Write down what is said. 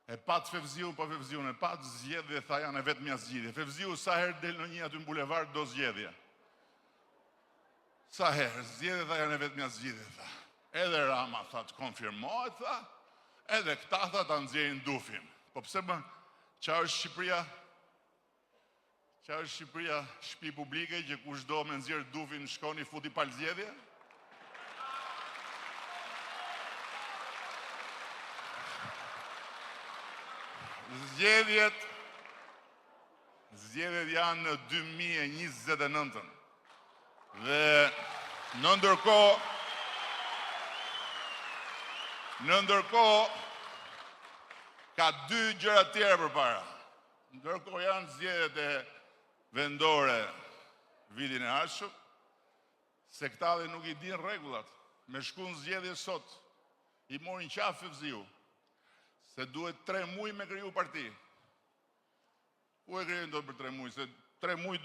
E pat Fevziu, po Fevziu e pat zgjedhje, tha janë e vetmja zgjedhje. Fevziu sa herë del në një aty në bulevard do zgjedhje. Sa herë, zgjedhje tha janë e vetmja zgjedhje, tha. Edhe Rama tha të konfirmohet, tha, edhe këta tha ta nxjerrin dufin. Po pse bën? Qa është Shqipëria? Qa është Shqipëria? Shtëpi publike që kushdo me nxjerr dufin shkoni futi pal zgjedhje? Zgjedhjet janë në 2029. Dhe në ndërkohë ka dy gjëra tjera përpara. Ndërkohë janë zgjedhjet e vendore vitin e ardhshëm, se këta dhe nuk i din rregullat. Me shku në zgjedhje sot, i morin qafë Fevziu, se duhet 3 muaj me kriju parti. Ku e krijojnë dot për 3 muaj? Se 3 muaj